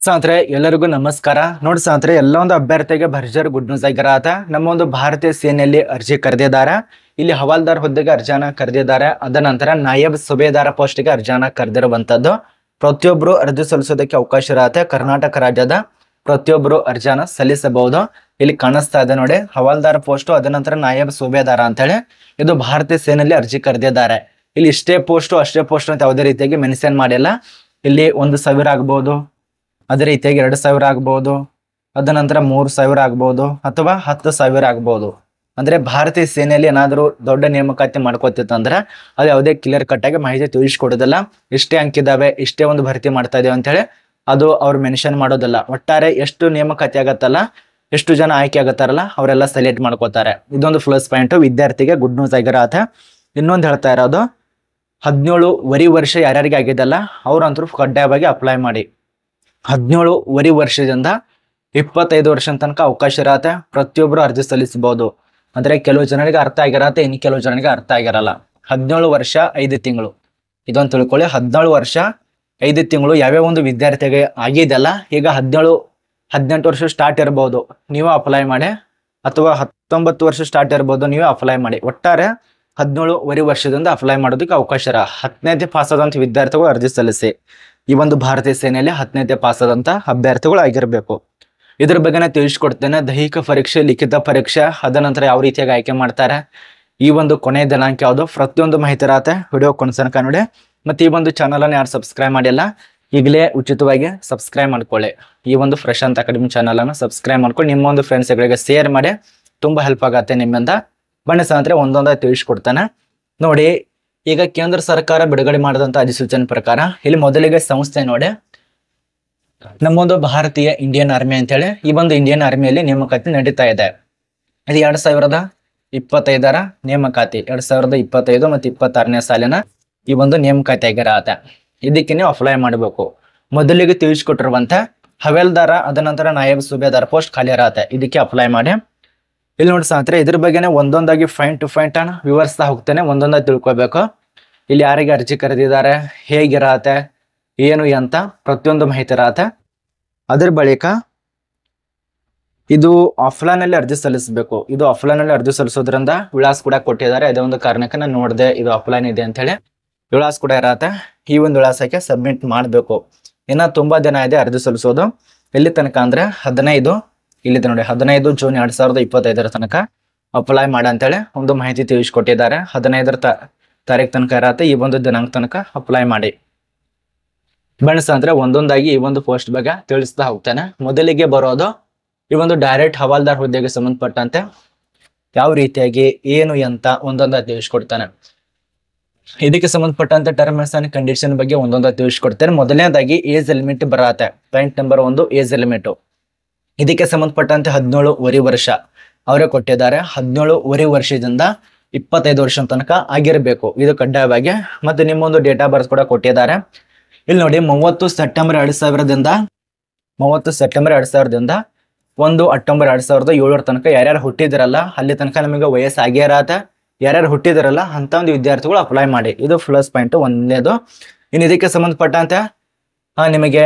ಸ್ನೇಹಿತರೆ ಎಲ್ಲರಿಗೂ ನಮಸ್ಕಾರ. ನೋಡಿ ಸ್ನೇಹಿತರೆ, ಎಲ್ಲ ಒಂದು ಅಭ್ಯರ್ಥಿಗೆ ಭರ್ಜರಿ ಗುಡ್ ನ್ಯೂಸ್ ಆಗಿರತ್ತ. ನಮ್ಮ ಒಂದು ಭಾರತೀಯ ಸೇನೆಯಲ್ಲಿ ಅರ್ಜಿ ಕರೆದಿದ್ದಾರೆ. ಇಲ್ಲಿ ಹವಾಲ್ದಾರ್ ಹುದ್ದೆಗೆ ಅರ್ಜಿಯನ್ನ ಕರೆದಿದ್ದಾರೆ. ಅದ ನಂತರ ನಾಯಬ್ ಸುಬೇದಾರ ಪೋಸ್ಟ್ಗೆ ಅರ್ಜಿಯನ್ನ ಕರೆದಿರುವಂತದ್ದು. ಪ್ರತಿಯೊಬ್ಬರು ಅರ್ಜಿ ಸಲ್ಲಿಸೋದಕ್ಕೆ ಅವಕಾಶ ಇರತ್ತೆ. ಕರ್ನಾಟಕ ರಾಜ್ಯದ ಪ್ರತಿಯೊಬ್ಬರು ಅರ್ಜಿಯನ್ನ ಸಲ್ಲಿಸಬಹುದು. ಇಲ್ಲಿ ಕಾಣಿಸ್ತಾ ಇದೆ ನೋಡಿ, ಹವಾಲ್ದಾರ್ ಪೋಸ್ಟ್, ಅದ ನಂತರ ನಾಯಬ್ ಸುಬೇದಾರ ಅಂತೇಳಿ ಇದು ಭಾರತೀಯ ಸೇನೆಯಲ್ಲಿ ಅರ್ಜಿ ಕರೆದಿದ್ದಾರೆ. ಇಲ್ಲಿ ಇಷ್ಟೇ ಪೋಸ್ಟ್ ಅಷ್ಟೇ ಪೋಸ್ಟ್ ಅಂತ ಯಾವುದೇ ರೀತಿಯಾಗಿ ಮೆನ್ಷನ್ ಮಾಡಿಲ್ಲ. ಇಲ್ಲಿ 1,000 ಆಗ್ಬಹುದು, ಅದೇ ರೀತಿಯಾಗಿ 2,000 ಆಗ್ಬಹುದು, ಅದ ನಂತರ 3,000 ಆಗ್ಬಹುದು, ಅಥವಾ 10,000 ಆಗ್ಬಹುದು. ಅಂದ್ರೆ ಭಾರತೀಯ ಸೇನೆಯಲ್ಲಿ ಏನಾದರೂ ದೊಡ್ಡ ನೇಮಕಾತಿ ಮಾಡ್ಕೋತಿತ್ತಂದ್ರೆ ಅದು ಯಾವುದೇ ಕ್ಲಿಯರ್ ಕಟ್ ಆಗಿ ಮಾಹಿತಿ ತಿಳಿಸ್ಕೊಡೋದಿಲ್ಲ. ಇಷ್ಟೇ ಅಂಕಿದಾವೆ, ಇಷ್ಟೇ ಒಂದು ಭರ್ತಿ ಮಾಡ್ತಾ ಇದೀವಿ ಅಂತೇಳಿ ಅದು ಅವ್ರು ಮೆನ್ಷನ್ ಮಾಡೋದಿಲ್ಲ. ಒಟ್ಟಾರೆ ಎಷ್ಟು ನೇಮಕಾತಿ ಆಗತ್ತಲ್ಲ, ಎಷ್ಟು ಜನ ಆಯ್ಕೆ ಆಗತ್ತಾರಲ್ಲ ಅವರೆಲ್ಲ ಸೆಲೆಕ್ಟ್ ಮಾಡ್ಕೋತಾರೆ. ಇದೊಂದು ಪ್ಲಸ್ ಪಾಯಿಂಟ್, ವಿದ್ಯಾರ್ಥಿಗೆ ಗುಡ್ ನ್ಯೂಸ್ ಆಗಿರತ್ತೆ. ಇನ್ನೊಂದು ಹೇಳ್ತಾ ಇರೋದು, 17 ವರ್ಷ ಯಾರ್ಯಾರಿಗೆ ಆಗಿದೆಲ್ಲ ಅವ್ರಂತರೂ ಕಡ್ಡಾಯವಾಗಿ ಅಪ್ಲೈ ಮಾಡಿ. 17 ವರ್ಷದಿಂದ 25 ವರ್ಷ ತನಕ ಅವಕಾಶ ಇರತ್ತೆ. ಪ್ರತಿಯೊಬ್ಬರು ಅರ್ಜಿ ಸಲ್ಲಿಸಬಹುದು. ಅಂದ್ರೆ ಕೆಲವು ಜನರಿಗೆ ಅರ್ಥ ಆಗಿರತ್ತೆ, ಇನ್ನು ಕೆಲವು ಜನರಿಗೆ ಅರ್ಥ ಆಗಿರಲ್ಲ. 17 ವರ್ಷ 5 ತಿಂಗಳು ಇದೊಂದು ತಿಳ್ಕೊಳ್ಳಿ. 17 ವರ್ಷ 5 ತಿಂಗಳು ಯಾವ್ಯಾವ ಒಂದು ವಿದ್ಯಾರ್ಥಿಗೆ ಆಗಿದೆಯಲ್ಲ, ಈಗ 18 ವರ್ಷ ಸ್ಟಾರ್ಟ್ ಇರಬಹುದು, ನೀವು ಅಪ್ಲೈ ಮಾಡಿ, ಅಥವಾ 19 ವರ್ಷ ಸ್ಟಾರ್ಟ್ ಇರಬಹುದು, ನೀವು ಅಪ್ಲೈ ಮಾಡಿ. ಒಟ್ಟಾರೆ 17 ವರ್ಷದಿಂದ ಅಪ್ಲೈ ಮಾಡೋದಕ್ಕೆ ಅವಕಾಶ ಇರ. 10ನೇ ಪಾಸ್ ಆದಂತ ವಿದ್ಯಾರ್ಥಿಗಳು ಅರ್ಜಿ ಸಲ್ಲಿಸಿ. ಈ ಒಂದು ಭಾರತೀಯ ಸೇನೆಯಲ್ಲಿ 10ನೇ ಪಾಸ್ ಆದಂತ ಅಭ್ಯರ್ಥಿಗಳು ಆಗಿರ್ಬೇಕು. ಇದ್ರ ಬಗ್ಗೆ ನಾನು ತಿಳಿಸ್ಕೊಡ್ತೇನೆ. ದೈಹಿಕ ಪರೀಕ್ಷೆ, ಲಿಖಿತ ಪರೀಕ್ಷೆ, ಅದ ನಂತರ ಯಾವ ರೀತಿಯಾಗಿ ಆಯ್ಕೆ ಮಾಡ್ತಾರೆ, ಈ ಒಂದು ಕೊನೆಯ ದಿನಾಂಕ ಯಾವುದು, ಪ್ರತಿಯೊಂದು ಮಾಹಿತಿ ಇರತ್ತೆ. ವಿಡಿಯೋ ಕೊನೆತನಕ ನೋಡಿ. ಮತ್ತೆ ಈ ಒಂದು ಚಾನಲ್ ಅನ್ನು ಯಾರು ಸಬ್ಸ್ಕ್ರೈಬ್ ಮಾಡಿಲ್ಲ, ಈಗಲೇ ಉಚಿತವಾಗಿ ಸಬ್ಸ್ಕ್ರೈಬ್ ಮಾಡ್ಕೊಳ್ಳಿ. ಈ ಒಂದು ಪ್ರಶಾಂತ್ ಅಕಾಡೆಮಿ ಚಾನಲ್ ಅನ್ನು ಸಬ್ಸ್ಕ್ರೈಬ್ ಮಾಡ್ಕೊಂಡು ನಿಮ್ಮ ಒಂದು ಫ್ರೆಂಡ್ಸ್ಗಳಿಗೆ ಶೇರ್ ಮಾಡಿ. ತುಂಬಾ ಹೆಲ್ಪ್ ಆಗತ್ತೆ ನಿಮ್ಮಿಂದ. ಬನ್ನಿ ಸ್ನೇಹಿತರೆ, ಒಂದೊಂದಾಗಿ ತಿಳಿಸ್ಕೊಡ್ತಾನೆ ನೋಡಿ. ಈಗ ಕೇಂದ್ರ ಸರ್ಕಾರ ಬಿಡುಗಡೆ ಮಾಡಿದಂತ ಅಧಿಸೂಚನೆ ಪ್ರಕಾರ ಇಲ್ಲಿ ಮೊದಲಿಗೆ ಸಂಸ್ಥೆ ನೋಡಿ, ನಮ್ಮೊಂದು ಭಾರತೀಯ ಇಂಡಿಯನ್ ಆರ್ಮಿ ಅಂತೇಳಿ ಈ ಒಂದು ಇಂಡಿಯನ್ ಆರ್ಮಿಯಲ್ಲಿ ನೇಮಕಾತಿ ನಡೀತಾ ಇದೆ. ಇದು 2025 ನೇಮಕಾತಿ. 2025 ಮತ್ತು 26ನೇ ಸಾಲಿನ ಈ ಒಂದು ನೇಮಕಾತಿ ಆಗಿರತ್ತೆ. ಇದಕ್ಕೆ ನೀವು ಅಪ್ಲೈ ಮಾಡಬೇಕು. ಮೊದಲಿಗೆ ತಿಳಿಸ್ಕೊಟ್ಟಿರುವಂತ ಹವೇಲ್ದಾರ, ಅದ ನಂತರ ನಾಯಬ್ ಸುಬೇದಾರ ಪೋಸ್ಟ್ ಖಾಲಿ ಇರತ್ತೆ. ಇದಕ್ಕೆ ಅಪ್ಲೈ ಮಾಡಿ. ಇಲ್ಲಿ ನೋಡಿ ಸ್ನೇಹಿತರೆ, ಇದ್ರ ಬಗ್ಗೆನೇ ಒಂದೊಂದಾಗಿ ಪಾಯಿಂಟ್ ಟು ಪಾಯಿಂಟ್ ಅನ್ನ ವಿವರಿಸ್ತಾ ಹೋಗ್ತೇನೆ. ಒಂದೊಂದಾಗಿ ತಿಳ್ಕೊಬೇಕು. ಇಲ್ಲಿ ಯಾರಿಗೆ ಅರ್ಜಿ ಕರೆದಿದ್ದಾರೆ, ಹೇಗಿರತ್ತೆ, ಏನು ಅಂತ ಪ್ರತಿಯೊಂದು ಮಾಹಿತಿ ಇರತ್ತೆ. ಅದ್ರ ಬಳಿಕ ಇದು ಆಫ್ಲೈನ್ ಅಲ್ಲಿ ಅರ್ಜಿ ಸಲ್ಲಿಸಬೇಕು. ಇದು ಆಫ್ಲೈನ್ ಅಲ್ಲಿ ಅರ್ಜಿ ಸಲ್ಲಿಸೋದ್ರಿಂದ ವಿಳಾಸ ಕೂಡ ಕೊಟ್ಟಿದ್ದಾರೆ. ಅದೇ ಒಂದು ಕಾರಣಕ್ಕೆ ನಾನು ನೋಡಿದೆ ಇದು ಆಫ್ಲೈನ್ ಇದೆ ಅಂತ ಹೇಳಿ. ವಿಳಾಸ ಕೂಡ ಇರತ್ತೆ. ಈ ಒಂದು ವಿಳಾಸಕ್ಕೆ ಸಬ್ಮಿಟ್ ಮಾಡಬೇಕು. ಇನ್ನ ತುಂಬಾ ದಿನ ಇದೆ ಅರ್ಜಿ ಸಲ್ಲಿಸೋದು. ಎಲ್ಲಿ ತನಕ ಅಂದ್ರೆ 15, ಇಲ್ಲಿದೆ ನೋಡಿ, 15 ಜೂನ್ 2025 ತನಕ ಅಪ್ಲೈ ಮಾಡಿ ಅಂತೇಳಿ ಒಂದು ಮಾಹಿತಿ ತಿಳಿಸ್ಕೊಟ್ಟಿದ್ದಾರೆ. 15 ತಾರೀಕು ತನಕ ಇರತ್ತೆ. ಈ ಒಂದು ದಿನಾಂಕ ತನಕ ಅಪ್ಲೈ ಮಾಡಿ. ಬನ್ನಿ ಅಂದ್ರೆ ಒಂದೊಂದಾಗಿ ಈ ಒಂದು ಪೋಸ್ಟ್ ಬಗ್ಗೆ ತಿಳಿಸ್ತಾ ಹೋಗ್ತೇನೆ. ಮೊದಲಿಗೆ ಬರೋದು ಈ ಒಂದು ಡೈರೆಕ್ಟ್ ಹವಾಲ್ದಾರ್ ಹುದ್ದೆಗೆ ಸಂಬಂಧಪಟ್ಟಂತೆ ಯಾವ ರೀತಿಯಾಗಿ ಏನು ಅಂತ ಒಂದೊಂದಾಗಿ ತಿಳಿಸ್ಕೊಡ್ತಾನೆ. ಇದಕ್ಕೆ ಸಂಬಂಧಪಟ್ಟಂತೆ ಟರ್ಮ್ಸ್ ಅಂಡ್ ಕಂಡೀಷನ್ ಬಗ್ಗೆ ಒಂದೊಂದಾಗಿ ತಿಳಿಸ್ಕೊಡ್ತೇನೆ. ಮೊದಲನೇದಾಗಿ ಏಜ್ ಲಿಮಿಟ್ ಬರತ್ತೆ. Point number 1, age limit. ಇದಕ್ಕೆ ಸಂಬಂಧಪಟ್ಟಂತೆ 17 ವರ್ಷ ಅವರೇ ಕೊಟ್ಟಿದ್ದಾರೆ. 17 ವರ್ಷದಿಂದ 25 ವರ್ಷ ತನಕ ಆಗಿರಬೇಕು, ಇದು ಕಡ್ಡಾಯವಾಗಿ. ಮತ್ತೆ ನಿಮ್ಮೊಂದು ಡೇಟ್ ಆಫ್ ಬರ್ತ್ ಕೂಡ ಕೊಟ್ಟಿದ್ದಾರೆ. ಇಲ್ಲಿ ನೋಡಿ, 30 ಸೆಪ್ಟೆಂಬರ್ 2000ದಿಂದ 1 ಅಕ್ಟೋಬರ್ 2007 ತನಕ ಯಾರ್ಯಾರು ಹುಟ್ಟಿದಿರಲ್ಲ ಅಲ್ಲಿ ತನಕ ನಮಗೆ ವಯಸ್ಸು ಆಗೇ ಇರತ್ತೆ. ಯಾರ್ಯಾರು ಹುಟ್ಟಿದಿರಲ್ಲ ಅಂತ ಒಂದು ವಿದ್ಯಾರ್ಥಿಗಳು ಅಪ್ಲೈ ಮಾಡಿ. ಇದು ಪ್ಲಸ್ ಪಾಯಿಂಟ್ ಒಂದನೇದು. ಇನ್ನು ಇದಕ್ಕೆ ಸಂಬಂಧಪಟ್ಟಂತೆ ನಿಮಗೆ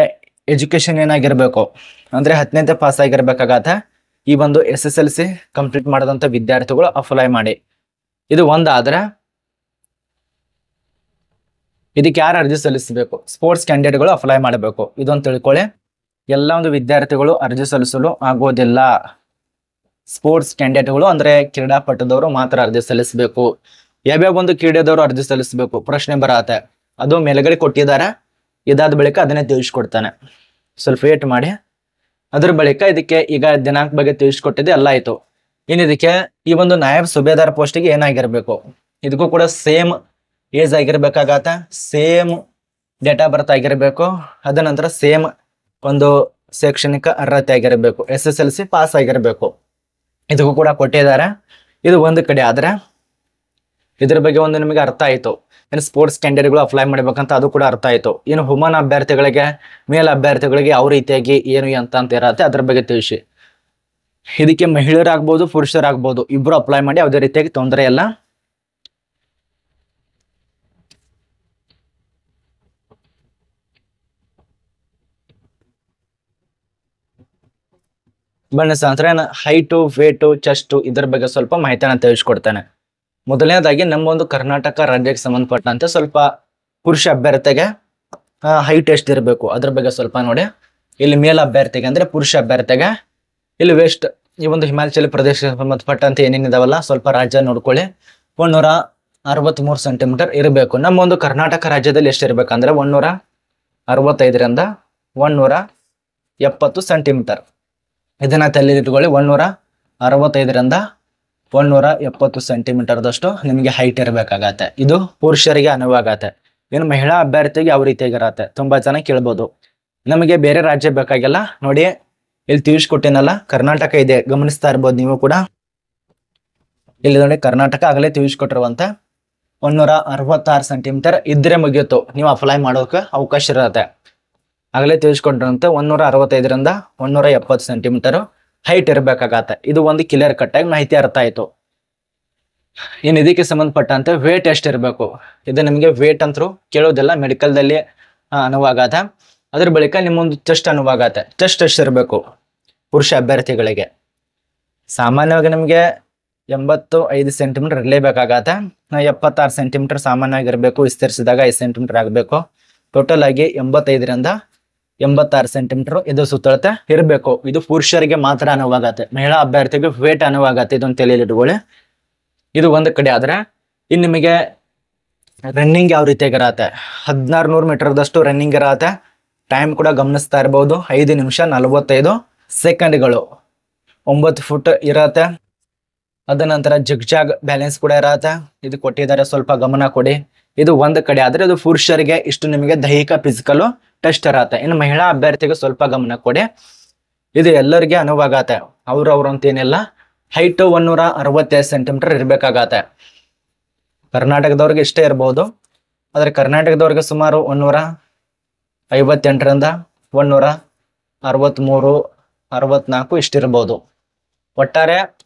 ಎಜುಕೇಶನ್ ಏನಾಗಿರ್ಬೇಕು ಅಂದ್ರೆ 10ನೇ ಪಾಸ್ ಆಗಿರ್ಬೇಕಾಗತ್ತೆ. ಈ ಒಂದು SSLC ಕಂಪ್ಲೀಟ್ ಮಾಡಿದಂತ ವಿದ್ಯಾರ್ಥಿಗಳು ಅಪ್ಲೈ ಮಾಡಿ. ಇದು ಒಂದಾದ್ರೆ ಇದಕ್ಕೆ ಯಾರು ಅರ್ಜಿ ಸಲ್ಲಿಸಬೇಕು, ಸ್ಪೋರ್ಟ್ಸ್ ಕ್ಯಾಂಡಿಡೇಟ್ಗಳು ಅಪ್ಲೈ ಮಾಡಬೇಕು. ಇದೊಂದು ತಿಳ್ಕೊಳ್ಳಿ. ಎಲ್ಲ ಒಂದು ವಿದ್ಯಾರ್ಥಿಗಳು ಅರ್ಜಿ ಸಲ್ಲಿಸಲು ಆಗೋದಿಲ್ಲ. ಸ್ಪೋರ್ಟ್ಸ್ ಕ್ಯಾಂಡಿಡೇಟ್ಗಳು ಅಂದ್ರೆ ಕ್ರೀಡಾಪಟುದವರು ಮಾತ್ರ ಅರ್ಜಿ ಸಲ್ಲಿಸಬೇಕು. ಯಾವ್ಯಾವ ಒಂದು ಕ್ರೀಡೆದವರು ಅರ್ಜಿ ಸಲ್ಲಿಸಬೇಕು ಪ್ರಶ್ನೆ ಬರತ್ತೆ. ಅದು ಮೇಲ್ಗಡೆ ಕೊಟ್ಟಿದ್ದಾರೆ. ಇದಾದ ಬಳಿಕ ಅದನ್ನೇ ತಿಳಿಸ್ಕೊಡ್ತಾನೆ. ಸ್ವಲ್ಪ ವೇಟ್ ಮಾಡಿ. ಅದ್ರ ಬಳಿಕ ಇದಕ್ಕೆ ಈಗ ದಿನಾಂಕ ಬಗ್ಗೆ ತಿಳಿಸ್ಕೊಟ್ಟಿದೆ, ಎಲ್ಲ ಆಯ್ತು. ಇನ್ನು ಇದಕ್ಕೆ ಈ ಒಂದು ನಾಯಬ್ ಸುಬೇದಾರ್ ಪೋಸ್ಟಿಗೆ ಏನಾಗಿರ್ಬೇಕು, ಇದಕ್ಕೂ ಕೂಡ ಸೇಮ್ ಏಜ್ ಆಗಿರ್ಬೇಕಾಗತ್ತೆ, ಸೇಮ್ ಡೇಟ್ ಆಫ್ ಬರ್ತ್ ಆಗಿರ್ಬೇಕು, ಅದ ನಂತರ ಸೇಮ್ ಒಂದು ಶೈಕ್ಷಣಿಕ ಅರ್ಹತೆ ಆಗಿರಬೇಕು, SSLC ಪಾಸ್ ಆಗಿರ್ಬೇಕು. ಇದಕ್ಕೂ ಕೂಡ ಕೊಟ್ಟಿದ್ದಾರೆ. ಇದು ಒಂದು ಕಡೆ ಆದ್ರೆ ಇದ್ರ ಬಗ್ಗೆ ಒಂದು ನಿಮಗೆ ಅರ್ಥ ಆಯ್ತು. ಇನ್ನು ಸ್ಪೋರ್ಟ್ಸ್ ಕ್ಯಾಂಡಿಡೇಟ್ಗಳು ಅಪ್ಲೈ ಮಾಡ್ಬೇಕಂತ ಅದು ಕೂಡ ಅರ್ಥ ಆಯ್ತು. ಇನ್ನು ವುಮನ್ ಅಭ್ಯರ್ಥಿಗಳಿಗೆ, ಮೇಲ್ ಅಭ್ಯರ್ಥಿಗಳಿಗೆ ಯಾವ ರೀತಿಯಾಗಿ ಏನು ಅಂತ ಇರತ್ತೆ ಅದ್ರ ಬಗ್ಗೆ ತಿಳಿಸಿ. ಇದಕ್ಕೆ ಮಹಿಳೆಯರಾಗ್ಬೋದು, ಪುರುಷರಾಗ್ಬೋದು, ಇಬ್ರು ಅಪ್ಲೈ ಮಾಡಿ, ಯಾವುದೇ ರೀತಿಯಾಗಿ ತೊಂದರೆ ಇಲ್ಲ. ಬನ್ನಿ ಸ್ನೇಹಿತರೆ, ಹೈಟು ವೇಟು ಚೆಸ್ಟ್ ಇದ್ರ ಬಗ್ಗೆ ಸ್ವಲ್ಪ ಮಾಹಿತಿಯನ್ನು ತಿಳಿಸ್ಕೊಡ್ತೇನೆ. ಮೊದಲನೇದಾಗಿ ನಮ್ಮ ಒಂದು ಕರ್ನಾಟಕ ರಾಜ್ಯಕ್ಕೆ ಸಂಬಂಧಪಟ್ಟಂತೆ ಸ್ವಲ್ಪ ಪುರುಷ ಅಭ್ಯರ್ಥಿಗೆ ಹೈಟ್ ಎಷ್ಟು ಇರಬೇಕು ಅದ್ರ ಬಗ್ಗೆ ಸ್ವಲ್ಪ ನೋಡಿ. ಇಲ್ಲಿ ಮೇಲ್ ಅಭ್ಯರ್ಥಿಗೆ ಅಂದ್ರೆ ಪುರುಷ ಅಭ್ಯರ್ಥಿಗೆ ಇಲ್ಲಿ ವೆಸ್ಟ್ ಈ ಒಂದು ಹಿಮಾಚಲ ಪ್ರದೇಶಕ್ಕೆ ಸಂಬಂಧಪಟ್ಟಂತೆ ಏನೇನಿದಾವಲ್ಲ ಸ್ವಲ್ಪ ರಾಜ್ಯ ನೋಡ್ಕೊಳ್ಳಿ. 163 ಸೆಂಟಿಮೀಟರ್ ಇರಬೇಕು. ನಮ್ಮ ಒಂದು ಕರ್ನಾಟಕ ರಾಜ್ಯದಲ್ಲಿ ಎಷ್ಟು ಇರ್ಬೇಕಂದ್ರೆ 165ರಿಂದ 170 ಸೆಂಟಿಮೀಟರ್. ಇದನ್ನ ತಲೆಯಿಟ್ಕೊಳ್ಳಿ. 165ರಿಂದ 170 ಸೆಂಟಿಮೀಟರ್ದಷ್ಟು ನಿಮಗೆ ಹೈಟ್ ಇರಬೇಕಾಗತ್ತೆ. ಇದು ಪುರುಷರಿಗೆ ಅನುವಾಗತ್ತೆ. ಇನ್ನು ಮಹಿಳಾ ಅಭ್ಯರ್ಥಿಗೆ ಯಾವ ರೀತಿಯಾಗಿರತ್ತೆ ತುಂಬಾ ಜನ ಕೇಳ್ಬೋದು. ನಮಗೆ ಬೇರೆ ರಾಜ್ಯ ಬೇಕಾಗಿಲ್ಲ ನೋಡಿ, ಇಲ್ಲಿ ತಿಳಿಸ್ಕೊಟ್ಟೇನಲ್ಲ ಕರ್ನಾಟಕ ಇದೆ, ಗಮನಿಸ್ತಾ ಇರ್ಬೋದು ನೀವು ಕೂಡ. ಇಲ್ಲಿ ನೋಡಿ ಕರ್ನಾಟಕ ಆಗಲೇ ತಿಳಿಸ್ಕೊಟ್ಟಿರುವಂತ 166 ಸೆಂಟಿಮೀಟರ್ ಇದ್ರೆ ಮುಗಿಯಿತು, ನೀವು ಅಪ್ಲೈ ಮಾಡೋಕೆ ಅವಕಾಶ ಇರುತ್ತೆ. ಆಗಲೇ ತಿಳಿಸ್ಕೊಟ್ಟಿರುವಂತೆ 165ರಿಂದ 170 ಸೆಂಟಿಮೀಟರ್ ಹೈಟ್ ಇರಬೇಕಾಗತ್ತೆ. ಇದು ಒಂದು ಕ್ಲಿಯರ್ ಕಟ್ ಆಗಿ ಮಾಹಿತಿ ಅರ್ಥ ಆಯ್ತು. ಇನ್ನು ಇದಕ್ಕೆ ಸಂಬಂಧಪಟ್ಟಂತೆ ವೇಟ್ ಎಷ್ಟು ಇರಬೇಕು, ಇದು ನಿಮಗೆ ವೇಟ್ ಅಂತರೂ ಕೇಳೋದಿಲ್ಲ, ಮೆಡಿಕಲ್ದಲ್ಲಿ ಅನುವಾಗತ್ತೆ. ಅದ್ರ ಬಳಿಕ ನಿಮ್ಮೊಂದು ಚೆಸ್ಟ್ ಅನುವಾಗತ್ತೆ. ಚೆಸ್ಟ್ ಎಷ್ಟು ಇರಬೇಕು ಪುರುಷ ಅಭ್ಯರ್ಥಿಗಳಿಗೆ? ಸಾಮಾನ್ಯವಾಗಿ ನಮಗೆ 85 ಸೆಂಟಿಮೀಟರ್ ಇರಲೇಬೇಕಾಗತ್ತೆ. 76 ಸೆಂಟಿಮೀಟರ್ ಸಾಮಾನ್ಯವಾಗಿ ಇರಬೇಕು, ವಿಸ್ತರಿಸಿದಾಗ 5 ಸೆಂಟಿಮೀಟರ್ ಆಗಬೇಕು. ಟೋಟಲ್ ಆಗಿ 85ರಿಂದ 86 ಸೆಂಟಿಮೀಟರ್ ಇದು ಸುತ್ತಳತೆ ಇರಬೇಕು. ಇದು ಪುರುಷರಿಗೆ ಮಾತ್ರ ಅನುವಾಗತ್ತೆ, ಮಹಿಳಾ ಅಭ್ಯರ್ಥಿಗೆ ವೇಟ್ ಅನುವಾಗತ್ತೆ. ಇದೊಂದು ತಲೆಯಲ್ಲಿಟ್ಕೊಳ್ಳಿ. ಇದು ಒಂದು ಕಡೆ ಆದ್ರೆ ಇನ್ನು ನಿಮಗೆ ರನ್ನಿಂಗ್ ಯಾವ ರೀತಿಯಾಗಿರತ್ತೆ, 1600 ಮೀಟರ್ದಷ್ಟು ರನ್ನಿಂಗ್ ಇರತ್ತೆ. ಟೈಮ್ ಕೂಡ ಗಮನಿಸ್ತಾ ಇರಬಹುದು, 5 ನಿಮಿಷ 45 ಸೆಕೆಂಡ್ಗಳು. 9 ಫುಟ್ ಇರತ್ತೆ. ಅದ ನಂತರ ಜಿಗ್ಜಾಗ್ ಬ್ಯಾಲೆನ್ಸ್ ಕೂಡ ಇರತ್ತೆ. ಇದು ಕೊಟ್ಟಿದ್ದಾರೆ, ಸ್ವಲ್ಪ ಗಮನ ಕೊಡಿ. ಇದು ಒಂದು ಕಡೆ ಆದ್ರೆ ಇದು ಪುರುಷರಿಗೆ ಇಷ್ಟು ನಿಮಗೆ ದೈಹಿಕ ಫಿಸಿಕಲ್ ಟೆಸ್ಟ್ ಇರತ್ತೆ. ಇನ್ನು ಮಹಿಳಾ ಅಭ್ಯರ್ಥಿಗೆ ಸ್ವಲ್ಪ ಗಮನ ಕೊಡಿ. ಇದು ಎಲ್ಲರಿಗೆ ಅನುವಾಗತ್ತೆ, ಅವ್ರವ್ರು ಅಂತ ಏನಿಲ್ಲ. ಹೈಟ್ 165 ಸೆಂಟಿಮೀಟರ್ ಇರಬೇಕಾಗತ್ತೆ. ಕರ್ನಾಟಕದವ್ರಿಗೆ ಇಷ್ಟೇ ಇರಬಹುದು, ಆದ್ರೆ ಕರ್ನಾಟಕದವ್ರಿಗೆ ಸುಮಾರು 158ರಿಂದ 163 64 ಇಷ್ಟಿರ್ಬೋದು. ಒಟ್ಟಾರೆ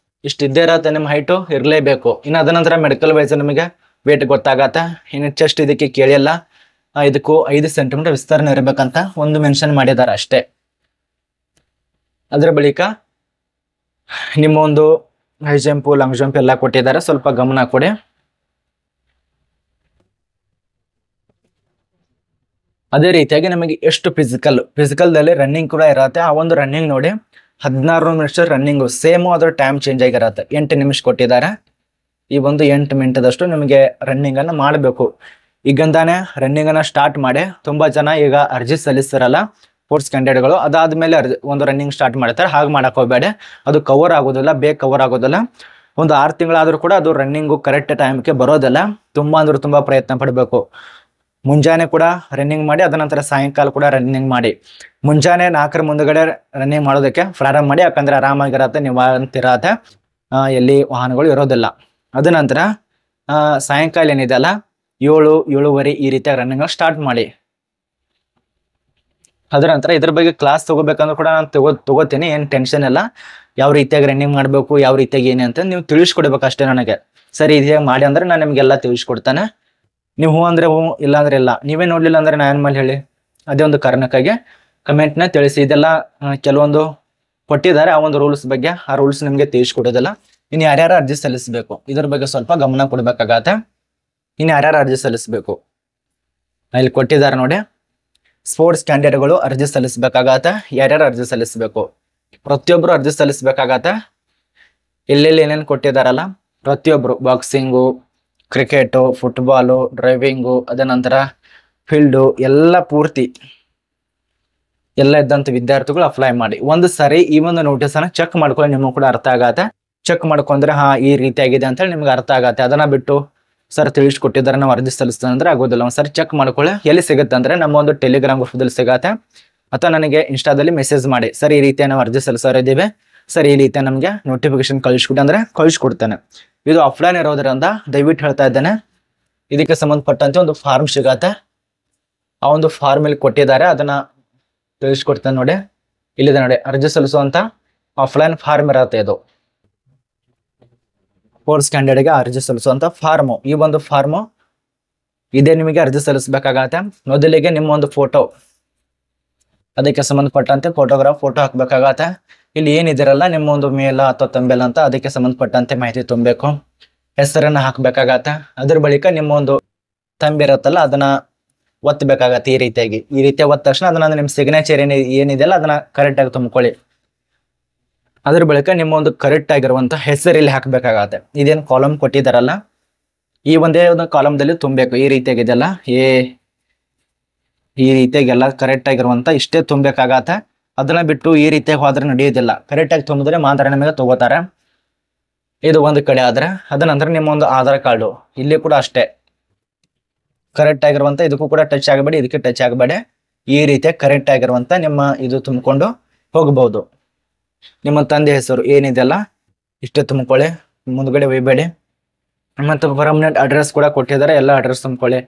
ಇಷ್ಟು ಇದ್ದೇ ಇರತ್ತೆ. ನಿಮ್ಮ ಹೈಟು ಇರಲೇಬೇಕು. ಇನ್ನು ಅದ ನಂತರ ಮೆಡಿಕಲ್ ವೈಸ್ ನಿಮಗೆ ವೇಟ್ ಗೊತ್ತಾಗತ್ತೆ. ಇನ್ನು ಚೆಸ್ಟ್ ಇದಕ್ಕೆ ಕೇಳಿಲ್ಲ, ಇದಕ್ಕೂ 5 ಸೆಂಟಿಮೀಟರ್ ವಿಸ್ತರಣೆ ಇರಬೇಕಂತ ಒಂದು ಮೆನ್ಷನ್ ಮಾಡಿದ್ದಾರೆ ಅಷ್ಟೇ. ಅದರ ಬಳಿಕ ನಿಮ್ಮ ಒಂದು ಹೈ ಜಂಪ್ ಲಾಂಗ್ ಜಂಪ್ ಎಲ್ಲ ಕೊಟ್ಟಿದ್ದಾರೆ, ಸ್ವಲ್ಪ ಗಮನ ಕೊಡಿ. ಅದೇ ರೀತಿಯಾಗಿ ನಮಗೆ ಎಷ್ಟು ಫಿಸಿಕಲ್ದಲ್ಲಿ ರನ್ನಿಂಗ್ ಕೂಡ ಇರತ್ತೆ. ಆ ಒಂದು ರನ್ನಿಂಗ್ ನೋಡಿ 16 ನಿಮಿಷ ರನ್ನಿಂಗು ಸೇಮು, ಅದರ ಟೈಮ್ ಚೇಂಜ್ ಆಗಿರತ್ತೆ. 8 ನಿಮಿಷ ಕೊಟ್ಟಿದ್ದಾರೆ. ಈ ಒಂದು 8 ಮಿನಿಟದಷ್ಟು ನಿಮಗೆ ರನ್ನಿಂಗ್ ಅನ್ನು ಮಾಡಬೇಕು. ಈಗಂತಾನೆ ರನ್ನಿಂಗ್ ಅನ್ನ ಸ್ಟಾರ್ಟ್ ಮಾಡಿ. ತುಂಬಾ ಜನ ಈಗ ಅರ್ಜಿ ಸಲ್ಲಿಸ್ತಾರಲ್ಲ ಸ್ಪೋರ್ಟ್ಸ್ ಕ್ಯಾಂಡಿಡೇಟ್ಗಳು, ಅದಾದ್ಮೇಲೆ ಒಂದು ರನ್ನಿಂಗ್ ಸ್ಟಾರ್ಟ್ ಮಾಡ್ತಾರೆ. ಹಾಗೆ ಮಾಡಕ್ ಹೋಗ್ಬೇಡಿ, ಅದು ಕವರ್ ಆಗೋದಿಲ್ಲ, ಬೇಗ ಕವರ್ ಆಗೋದಿಲ್ಲ. ಒಂದು 6 ತಿಂಗಳಾದ್ರೂ ಕೂಡ ಅದು ರನ್ನಿಂಗು ಕರೆಕ್ಟ್ ಟೈಮ್ಗೆ ಬರೋದಿಲ್ಲ. ತುಂಬಾ ಅಂದ್ರೆ ತುಂಬಾ ಪ್ರಯತ್ನ ಪಡಬೇಕು. ಮುಂಜಾನೆ ಕೂಡ ರನ್ನಿಂಗ್ ಮಾಡಿ, ಅದ ನಂತರ ಸಾಯಂಕಾಲ ಕೂಡ ರನ್ನಿಂಗ್ ಮಾಡಿ. ಮುಂಜಾನೆ 4ರ ಮುಂದಗಡೆ ರನ್ನಿಂಗ್ ಮಾಡೋದಕ್ಕೆ ಪ್ರಾರಂಭ ಮಾಡಿ, ಯಾಕಂದ್ರೆ ಆರಾಮಾಗಿರತ್ತೆ, ನೀವು ಅಂತಿರತ್ತೆ, ಎಲ್ಲಿ ವಾಹನಗಳು ಇರೋದಿಲ್ಲ. ಅದ ನಂತರ ಸಾಯಂಕಾಲ ಏನಿದೆ ಅಲ್ಲ 7, 7:30 ಈ ರೀತಿಯಾಗಿ ರನ್ನಿಂಗ್ ಸ್ಟಾರ್ಟ್ ಮಾಡಿ. ಅದರ ನಂತರ ಇದ್ರ ಬಗ್ಗೆ ಕ್ಲಾಸ್ ತಗೋಬೇಕಂದ್ರೂ ಕೂಡ ನಾನು ತಗೋತೀನಿ, ಏನು ಟೆನ್ಷನ್ ಇಲ್ಲ. ಯಾವ ರೀತಿಯಾಗಿ ರನ್ನಿಂಗ್ ಮಾಡಬೇಕು, ಯಾವ ರೀತಿಯಾಗಿ ಏನೇ ಅಂತ ನೀವು ತಿಳಿಸ್ಕೊಡ್ಬೇಕು ಅಷ್ಟೇ ನನಗೆ. ಸರಿ ಇದಾಗಿ ಮಾಡಿ ಅಂದ್ರೆ ನಾನು ನಿಮ್ಗೆಲ್ಲ ತಿಳಿಸ್ಕೊಡ್ತಾನೆ. ನೀವು ಹೂ ಅಂದ್ರೆ ಹೂ, ಇಲ್ಲ ಅಂದ್ರೆ ಇಲ್ಲ. ನೀವೇ ನೋಡ್ಲಿಲ್ಲ ಅಂದ್ರೆ ನಾನು ಮೇಲೆ ಹೇಳಿ. ಅದೇ ಒಂದು ಕಾರಣಕ್ಕಾಗಿ ಕಮೆಂಟ್ನ ತಿಳಿಸಿ. ಇದೆಲ್ಲ ಕೆಲವೊಂದು ಕೊಟ್ಟಿದ್ದಾರೆ, ಆ ಒಂದು ರೂಲ್ಸ್ ಬಗ್ಗೆ. ಆ ರೂಲ್ಸ್ ನಿಮಗೆ ತಿಳಿಸ್ಕೊಡೋದಿಲ್ಲ. ಇನ್ನು ಯಾರ್ಯಾರು ಅರ್ಜಿ ಸಲ್ಲಿಸಬೇಕು ಇದ್ರ ಬಗ್ಗೆ ಸ್ವಲ್ಪ ಗಮನ ಕೊಡ್ಬೇಕಾಗತ್ತೆ. ಇನ್ನು ಯಾರ್ಯಾರು ಅರ್ಜಿ ಸಲ್ಲಿಸಬೇಕು ಇಲ್ಲಿ ಕೊಟ್ಟಿದ್ದಾರೆ ನೋಡಿ. ಸ್ಪೋರ್ಟ್ಸ್ ಕ್ಯಾಂಡಿಡೇಟ್ಗಳು ಅರ್ಜಿ ಸಲ್ಲಿಸಬೇಕಾಗತ್ತೆ. ಯಾರ್ಯಾರು ಅರ್ಜಿ ಸಲ್ಲಿಸಬೇಕು? ಪ್ರತಿಯೊಬ್ರು ಅರ್ಜಿ ಸಲ್ಲಿಸಬೇಕಾಗತ್ತೆ. ಎಲ್ಲೆಲ್ಲಿ ಏನೇನು ಕೊಟ್ಟಿದ್ದಾರಲ್ಲ ಪ್ರತಿಯೊಬ್ರು, ಬಾಕ್ಸಿಂಗು, ಕ್ರಿಕೆಟು, ಫುಟ್ಬಾಲು, ಡ್ರೈವಿಂಗು, ಅದ ನಂತರ ಫೀಲ್ಡು ಎಲ್ಲ ಪೂರ್ತಿ ಎಲ್ಲ ಇದ್ದಂಥ ವಿದ್ಯಾರ್ಥಿಗಳು ಅಪ್ಲೈ ಮಾಡಿ. ಒಂದು ಸಾರಿ ಈ ಒಂದು ನೋಟಿಸ್ ಅನ್ನ ಚೆಕ್ ಮಾಡ್ಕೊಳ್ಳಿ, ನಿಮಗೂ ಕೂಡ ಅರ್ಥ ಆಗತ್ತೆ. ಚೆಕ್ ಮಾಡ್ಕೊಂಡ್ರೆ ಈ ರೀತಿ ಆಗಿದೆ ಅಂತ ಹೇಳಿ ನಿಮ್ಗೆ ಅರ್ಥ ಆಗತ್ತೆ. ಅದನ್ನ ಬಿಟ್ಟು ಸರ್ ತಿಳಿಸ್ಕೊಟ್ಟಿದ್ದಾರೆ ನಾವು ಅರ್ಜಿ ಸಲ್ಲಿಸ್ತಾನೆ ಅಂದ್ರೆ ಆಗೋದಿಲ್ಲ. ಒಂದ್ಸರಿ ಚೆಕ್ ಮಾಡ್ಕೊಳ್ಳಿ. ಎಲ್ಲಿ ಸಿಗುತ್ತೆ ಅಂದ್ರೆ ನಮ್ಮ ಒಂದು ಟೆಲಿಗ್ರಾಮ್ ಗ್ರೂಪದಲ್ಲಿ ಸಿಗತ್ತೆ, ಅಥವಾ ನನಗೆ ಇನ್ಸ್ಟಾದಲ್ಲಿ ಮೆಸೇಜ್ ಮಾಡಿ, ಸರ್ ಈ ರೀತಿಯ ನಾವು ಅರ್ಜಿ ಸಲ್ಲಿಸೋರಿದ್ದೀವಿ ಸರ್, ಈ ರೀತಿಯ ನಮಗೆ ನೋಟಿಫಿಕೇಶನ್ ಕಳಿಸ್ಕೊಡಿ ಅಂದ್ರೆ ಕಳಿಸ್ಕೊಡ್ತೇನೆ. ಇದು ಆಫ್ಲೈನ್ ಇರೋದ್ರಿಂದ ದಯವಿಟ್ಟು ಹೇಳ್ತಾ ಇದ್ದೇನೆ, ಇದಕ್ಕೆ ಸಂಬಂಧಪಟ್ಟಂತೆ ಒಂದು ಫಾರ್ಮ್ ಸಿಗತ್ತೆ. ಆ ಒಂದು ಫಾರ್ಮ್ ಇಲ್ಲಿ ಕೊಟ್ಟಿದ್ದಾರೆ, ಅದನ್ನ ತಿಳಿಸ್ಕೊಡ್ತೇನೆ ನೋಡಿ. ಇಲ್ಲಿದೆ ನೋಡಿ, ಅರ್ಜಿ ಸಲ್ಲಿಸುವಂತ ಆಫ್ಲೈನ್ ಫಾರ್ಮ್ ಇರತ್ತೆ. ಇದು ಸ್ಪೋರ್ಟ್ಸ್ ಕ್ಯಾಂಡಿಡೇಟ್ಗೆ ಅರ್ಜಿ ಸಲ್ಲಿಸುವಂತ ಫಾರ್ಮು. ಈ ಒಂದು ಫಾರ್ಮು ಇದೇ ನಿಮಗೆ ಅರ್ಜಿ ಸಲ್ಲಿಸಬೇಕಾಗತ್ತೆ. ಮೊದಲಿಗೆ ನಿಮ್ಮ ಒಂದು ಫೋಟೋ, ಅದಕ್ಕೆ ಸಂಬಂಧಪಟ್ಟಂತೆ ಫೋಟೋಗ್ರಾಫ್ ಫೋಟೋ ಹಾಕ್ಬೇಕಾಗತ್ತೆ. ಇಲ್ಲಿ ಏನಿದಿರಲ್ಲ ನಿಮ್ಮ ಒಂದು ಮೇಲ ಅಥವಾ ತಂಬೆಲ ಅಂತ ಅದಕ್ಕೆ ಸಂಬಂಧಪಟ್ಟಂತೆ ಮಾಹಿತಿ ತುಂಬಬೇಕು. ಹೆಸರನ್ನ ಹಾಕ್ಬೇಕಾಗತ್ತ. ಅದ್ರ ಬಳಿಕ ನಿಮ್ಮ ಒಂದು ತಂಬಿರತ್ತಲ್ಲ ಅದನ್ನ ಒತ್ತಬೇಕಾಗತ್ತೆ ಈ ರೀತಿ ಒತ್ತ ತಕ್ಷಣ ಅದನ್ನ ನಿಮ್ಮ ಸಿಗ್ನೇಚರ್ ಏನಿದೆಯಲ್ಲ ಅದನ್ನ ಕರೆಕ್ಟ್ ಆಗಿ ತುಂಬಿಕೊಳ್ಳಿ. ಅದ್ರ ಬಳಿಕ ನಿಮ್ಮ ಒಂದು ಕರೆಕ್ಟ್ ಆಗಿರುವಂತ ಹೆಸರು ಇಲ್ಲಿ ಹಾಕ್ಬೇಕಾಗತ್ತೆ. ಇದೇನು ಕಾಲಮ್ ಕೊಟ್ಟಿದಾರಲ್ಲ ಈ ಒಂದೇ ಒಂದು ಕಾಲಮ್ದಲ್ಲಿ ತುಂಬಬೇಕು. ಈ ರೀತಿಯಾಗಿದೆಯಲ್ಲ ಈ ರೀತಿಯಾಗೆಲ್ಲ ಕರೆಕ್ಟ್ ಆಗಿರುವಂತ ಇಷ್ಟೇ ತುಂಬಬೇಕಾಗತ್ತ. ಅದನ್ನ ಬಿಟ್ಟು ಈ ರೀತಿಯಾಗಿ ಹೋದ್ರೆ ನಡೆಯೋದಿಲ್ಲ. ಕರೆಕ್ಟ್ ಆಗಿ ತುಂಬಿದ್ರೆ ಮಾತ್ರ ನಿಮಗೆ ತಗೋತಾರೆ. ಇದು ಒಂದು ಕಡೆ ಆದ್ರೆ ಅದ ನಂತರ ನಿಮ್ಮ ಒಂದು ಆಧಾರ್ ಕಾರ್ಡು ಇಲ್ಲಿ ಕೂಡ ಅಷ್ಟೇ ಕರೆಕ್ಟ್ ಆಗಿರುವಂತ ಇದಕ್ಕೂ ಕೂಡ ಟಚ್ ಆಗಬೇಡಿ, ಇದಕ್ಕೆ ಟಚ್ ಆಗಬೇಡಿ. ಈ ರೀತಿಯಾಗಿ ಕರೆಕ್ಟ್ ಆಗಿರುವಂತ ನಿಮ್ಮ ಇದು ತುಂಬಿಕೊಂಡು ಹೋಗಬಹುದು. ನಿಮ್ಮ ತಂದೆ ಹೆಸರು ಏನಿದೆಯಲ್ಲ ಇಷ್ಟೇ ತುಂಬಿಕೊಳ್ಳಿ, ಮುಂದ್ಗಡೆ ಒಯ್ಬೇಡಿ. ಮತ್ತು ಪರ್ಮನೆಂಟ್ ಅಡ್ರೆಸ್ ಕೂಡ ಕೊಟ್ಟಿದ್ದಾರೆ, ಎಲ್ಲ ಅಡ್ರೆಸ್ ತುಂಬಿಕೊಳ್ಳಿ.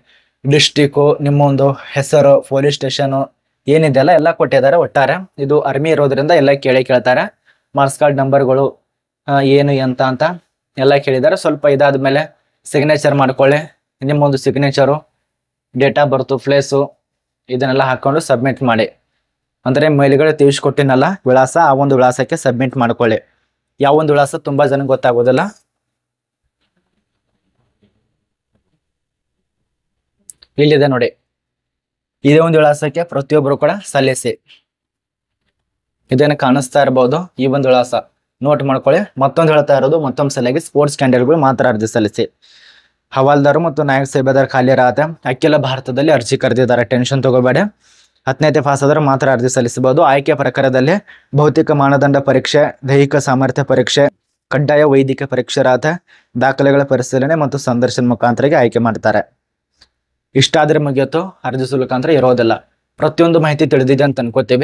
ಡಿಸ್ಟಿಕ್ಕು, ನಿಮ್ಮ ಒಂದು ಹೆಸರು, ಪೊಲೀಸ್ ಸ್ಟೇಷನು ಏನಿದೆಯಲ್ಲ ಎಲ್ಲ ಕೊಟ್ಟಿದ್ದಾರೆ. ಒಟ್ಟಾರೆ ಇದು ಆರ್ಮಿ ಇರೋದ್ರಿಂದ ಎಲ್ಲ ಕೇಳ್ತಾರೆ. ಮಾರ್ಕ್ಸ್ ಕಾರ್ಡ್ ನಂಬರ್ಗಳು ಏನು ಅಂತ ಎಲ್ಲ ಕೇಳಿದ್ದಾರೆ. ಸ್ವಲ್ಪ ಇದಾದ್ಮೇಲೆ ಸಿಗ್ನೇಚರ್ ಮಾಡ್ಕೊಳ್ಳಿ. ನಿಮ್ಮ ಒಂದು signature, date of birth, place ಇದನ್ನೆಲ್ಲ ಹಾಕೊಂಡು ಸಬ್ಮಿಟ್ ಮಾಡಿ. ಅಂದರೆ ಮೇಲ್ಗಡೆ ತಿಳಿಸ್ಕೊಟ್ಟಿನಲ್ಲ ವಿಳಾಸ, ಆ ಒಂದು ವಿಳಾಸಕ್ಕೆ ಸಬ್ಮಿಟ್ ಮಾಡ್ಕೊಳ್ಳಿ. ಯಾವ ಒಂದು ವಿಳಾಸ ತುಂಬಾ ಜನಕ್ಕೆ ಗೊತ್ತಾಗೋದಿಲ್ಲ. ಇಲ್ಲಿದೆ ನೋಡಿ, ಇದೇ ಒಂದು ವಿಳಾಸಕ್ಕೆ ಪ್ರತಿಯೊಬ್ಬರು ಕೂಡ ಸಲ್ಲಿಸಿ. ಇದೇನು ಕಾಣಿಸ್ತಾ ಇರಬಹುದು, ಈ ಒಂದು ವಿಳಾಸ ನೋಟ್ ಮಾಡ್ಕೊಳ್ಳಿ. ಮತ್ತೊಂದು ಹೇಳ್ತಾ ಇರೋದು ಮತ್ತೊಂದು ಸಲಗಿ ಸ್ಪೋರ್ಟ್ಸ್ ಕ್ಯಾಂಡಿಡೇಟ್ಗಳು ಮಾತ್ರ ಅರ್ಜಿ ಸಲ್ಲಿಸಿ. ಹವಾಲ್ದಾರು ಮತ್ತು ನಾಯಕ್ ಸೇಬೇದಾರ್ ಖಾಲಿ ಇರತ್ತೆ. ಅಖಿಲ ಭಾರತದಲ್ಲಿ ಅರ್ಜಿ ಕರೆದಿದ್ದಾರೆ, ಟೆನ್ಷನ್ ತಗೋಬೇಡಿ. 10ನೇ ಪಾಸ್ ಆದ್ರೆ ಮಾತ್ರ ಅರ್ಜಿ ಸಲ್ಲಿಸಬಹುದು. ಆಯ್ಕೆ ಪ್ರಕಾರದಲ್ಲಿ ಭೌತಿಕ ಮಾನದಂಡ ಪರೀಕ್ಷೆ, ದೈಹಿಕ ಸಾಮರ್ಥ್ಯ ಪರೀಕ್ಷೆ, ಕಡ್ಡಾಯ ವೈದ್ಯಕೀಯ ಪರೀಕ್ಷೆ ಇರತ್ತೆ. ದಾಖಲೆಗಳ ಪರಿಶೀಲನೆ ಮತ್ತು ಸಂದರ್ಶನ ಮುಖಾಂತರ ಆಯ್ಕೆ ಮಾಡ್ತಾರೆ. ಇಷ್ಟಾದ್ರೆ ಮುಗಿಯಿತು, ಅರ್ಜಿ ಶುಲ್ಕ ಅಂತ ಇರೋದಿಲ್ಲ. ಪ್ರತಿಯೊಂದು ಮಾಹಿತಿ ತಿಳಿದಿದೆ ಅಂತ ಅನ್ಕೋತೀವಿ.